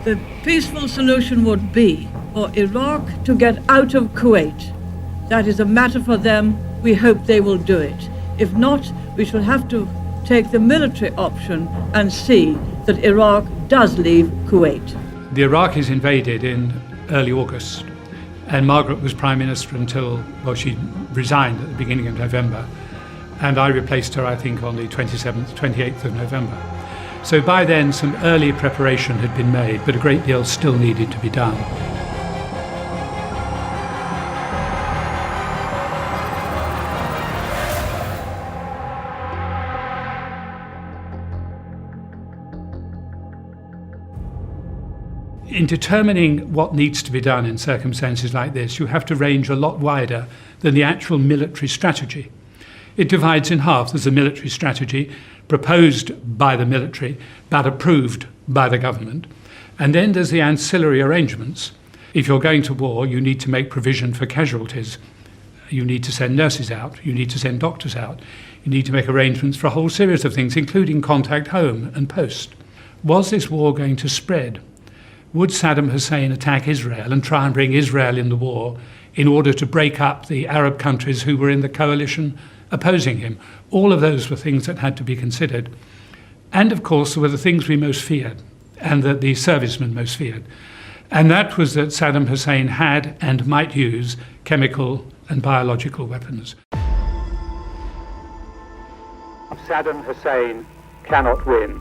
The peaceful solution would be for Iraq to get out of Kuwait. That is a matter for them. We hope they will do it. If not, we shall have to take the military option and see that Iraq does leave Kuwait. The Iraqis invaded in early August, and Margaret was Prime Minister until, well, she resigned at the beginning of November, and I replaced her, I think, on the 27th, 28th of November. So by then, some early preparation had been made, but a great deal still needed to be done. In determining what needs to be done in circumstances like this, you have to range a lot wider than the actual military strategy. It divides in half. There's a military strategy proposed by the military but approved by the government. And then there's the ancillary arrangements. If you're going to war, you need to make provision for casualties. You need to send nurses out. You need to send doctors out. You need to make arrangements for a whole series of things, including contact home and post. Was this war going to spread? Would Saddam Hussein attack Israel and try and bring Israel in the war in order to break up the Arab countries who were in the coalition opposing him? All of those were things that had to be considered. And of course, there were the things we most feared and that the servicemen most feared. And that was that Saddam Hussein had and might use chemical and biological weapons. Saddam Hussein cannot win.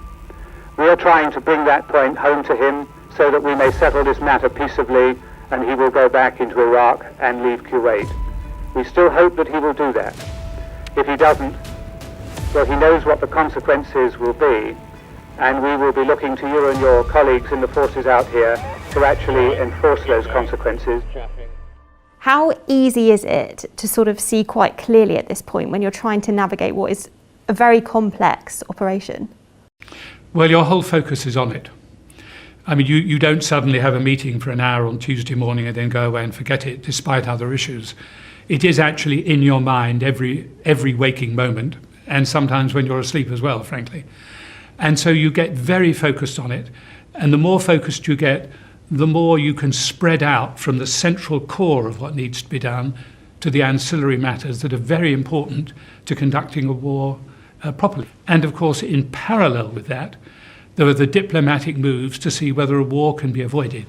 We are trying to bring that point home to him so that we may settle this matter peaceably and he will go back into Iraq and leave Kuwait. We still hope that he will do that. If he doesn't, well, he knows what the consequences will be, and we will be looking to you and your colleagues in the forces out here to actually enforce those consequences. How easy is it to sort of see quite clearly at this point when you're trying to navigate what is a very complex operation? Well, your whole focus is on it. I mean, you don't suddenly have a meeting for an hour on Tuesday morning and then go away and forget it, despite other issues. It is actually in your mind every waking moment, and sometimes when you're asleep as well, frankly. And so you get very focused on it, and the more focused you get, the more you can spread out from the central core of what needs to be done to the ancillary matters that are very important to conducting a war properly. And of course, in parallel with that, there are the diplomatic moves to see whether a war can be avoided.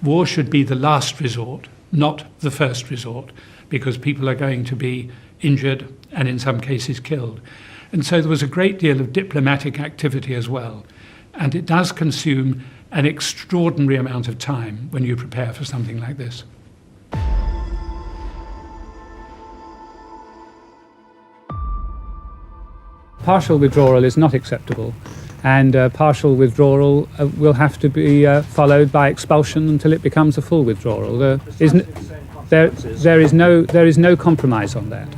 War should be the last resort, not the first resort, because people are going to be injured and in some cases killed. And so there was a great deal of diplomatic activity as well. And it does consume an extraordinary amount of time when you prepare for something like this. Partial withdrawal is not acceptable, and partial withdrawal will have to be followed by expulsion until it becomes a full withdrawal. There is no compromise on that.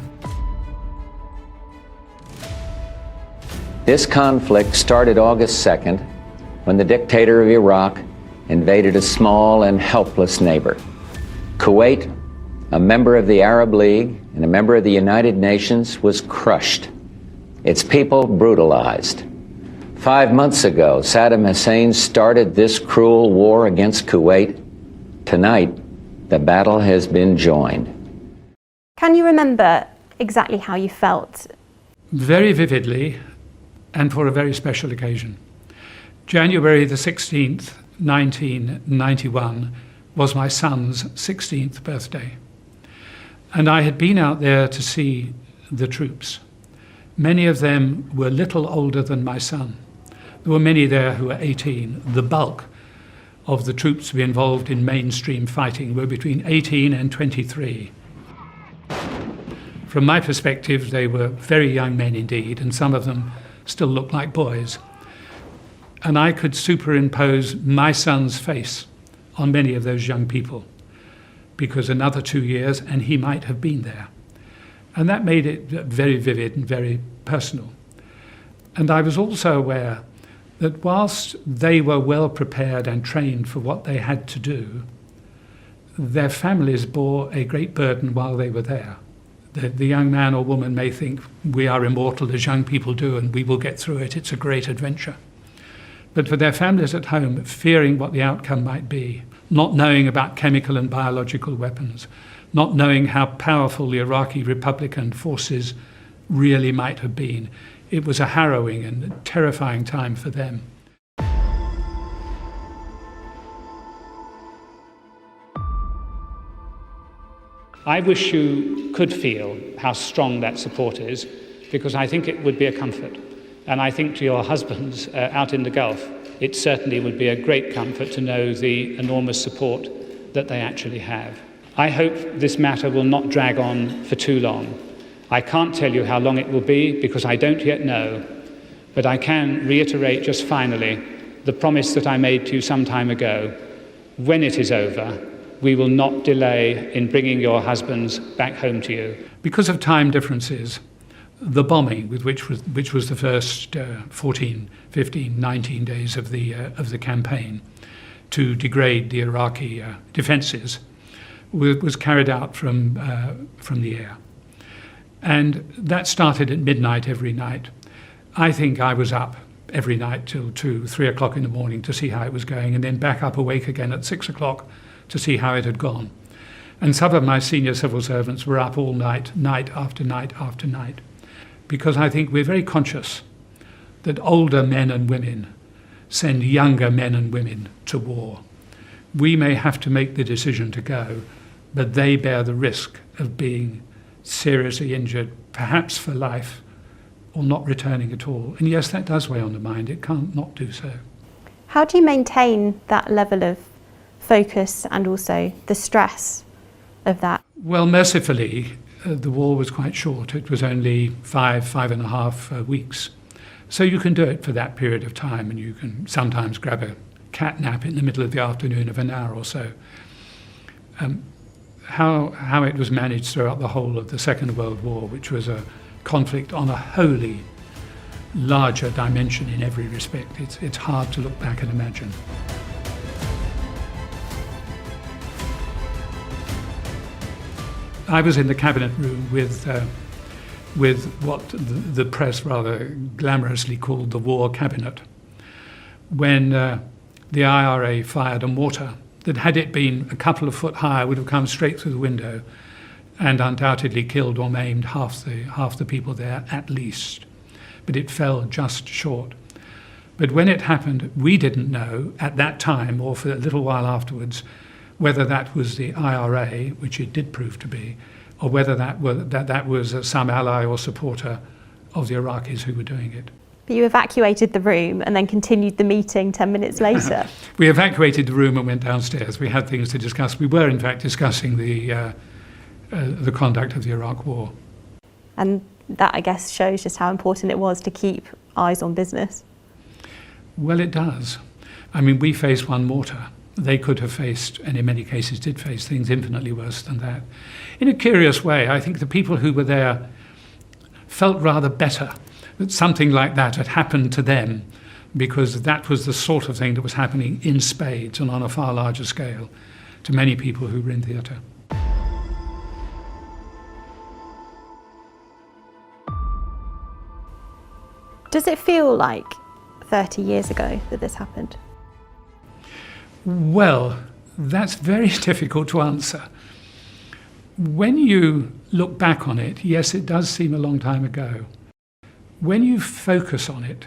This conflict started August 2nd when the dictator of Iraq invaded a small and helpless neighbor. Kuwait, a member of the Arab League and a member of the United Nations, was crushed. Its people brutalized. 5 months ago, Saddam Hussein started this cruel war against Kuwait. Tonight, the battle has been joined. Can you remember exactly how you felt? Very vividly, and for a very special occasion. January the 16th, 1991, was my son's 16th birthday. And I had been out there to see the troops. Many of them were little older than my son. There were many there who were 18. The bulk of the troops to be involved in mainstream fighting were between 18 and 23. From my perspective, they were very young men indeed, and some of them still looked like boys. And I could superimpose my son's face on many of those young people, because another 2 years and he might have been there. And that made it very vivid and very personal. And I was also aware that whilst they were well prepared and trained for what they had to do, their families bore a great burden while they were there. The young man or woman may think, we are immortal as young people do and we will get through it, it's a great adventure. but for their families at home, fearing what the outcome might be, not knowing about chemical and biological weapons, not knowing how powerful the Iraqi Republican forces really might have been. It was a harrowing and terrifying time for them. I wish you could feel how strong that support is, because I think it would be a comfort. And I think to your husbands out in the Gulf, it certainly would be a great comfort to know the enormous support that they actually have. I hope this matter will not drag on for too long. I can't tell you how long it will be, because I don't yet know, but I can reiterate just finally the promise that I made to you some time ago. When it is over, we will not delay in bringing your husbands back home to you. Because of time differences, the bombing, which was the first 14, 15, 19 days of the campaign to degrade the Iraqi defences, was carried out from the air. And that started at midnight every night. I think I was up every night till 2, 3 o'clock in the morning to see how it was going, and then back up awake again at 6 o'clock to see how it had gone. And some of my senior civil servants were up all night, night after night after night, because I think we're very conscious that older men and women send younger men and women to war. We may have to make the decision to go, but they bear the risk of being seriously injured, perhaps for life, or not returning at all. And yes, that does weigh on the mind. It can't not do so. How do you maintain that level of focus and also the stress of that? Well, mercifully, the war was quite short. It was only 5.5 weeks. So you can do it for that period of time, and you can sometimes grab a cat nap in the middle of the afternoon of an hour or so. How it was managed throughout the whole of the Second World War, which was a conflict on a wholly larger dimension in every respect, it's hard to look back and imagine. I was in the cabinet room with what the press rather glamorously called the war cabinet, when the IRA fired a mortar that, had it been a couple of foot higher, would have come straight through the window and undoubtedly killed or maimed half the people there at least. But it fell just short. But when it happened, we didn't know at that time, or for a little while afterwards, whether that was the IRA, which it did prove to be, or whether that was some ally or supporter of the Iraqis who were doing it. But you evacuated the room and then continued the meeting 10 minutes later. We evacuated the room and went downstairs. We had things to discuss. We were, in fact, discussing the conduct of the Iraq War. And that, I guess, shows just how important it was to keep eyes on business. Well, it does. I mean, we faced one mortar. They could have faced, and in many cases did face, things infinitely worse than that. In a curious way, I think the people who were there felt rather better that something like that had happened to them, because that was the sort of thing that was happening in spades and on a far larger scale to many people who were in theatre. Does it feel like 30 years ago that this happened? Well, that's very difficult to answer. When you look back on it, yes, it does seem a long time ago. When you focus on it,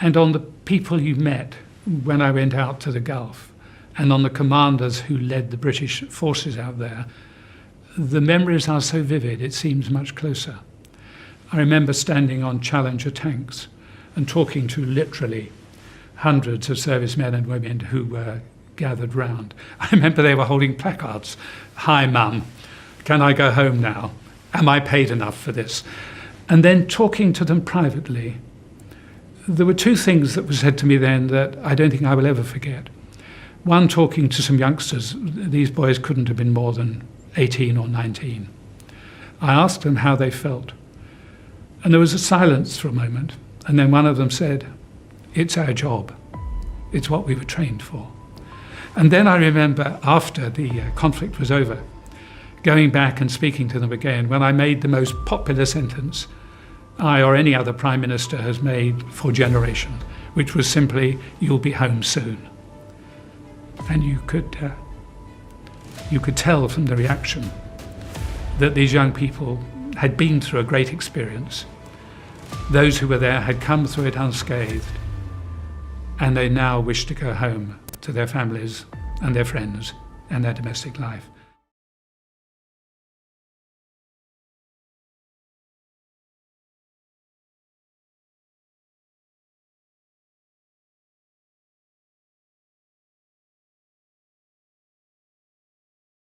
and on the people you met when I went out to the Gulf, and on the commanders who led the British forces out there, the memories are so vivid, it seems much closer. I remember standing on Challenger tanks and talking to literally hundreds of servicemen and women who were gathered round. I remember they were holding placards. "Hi, Mum. Can I go home now? Am I paid enough for this?" And then talking to them privately. There were two things that were said to me then that I don't think I will ever forget. One, talking to some youngsters. These boys couldn't have been more than 18 or 19. I asked them how they felt. And there was a silence for a moment. And then one of them said, "It's our job. It's what we were trained for." And then I remember, after the conflict was over, going back and speaking to them again, when I made the most popular sentence I or any other Prime Minister has made for generations, which was simply, "You'll be home soon." And you could tell from the reaction that these young people had been through a great experience. Those who were there had come through it unscathed, and they now wished to go home to their families and their friends and their domestic life.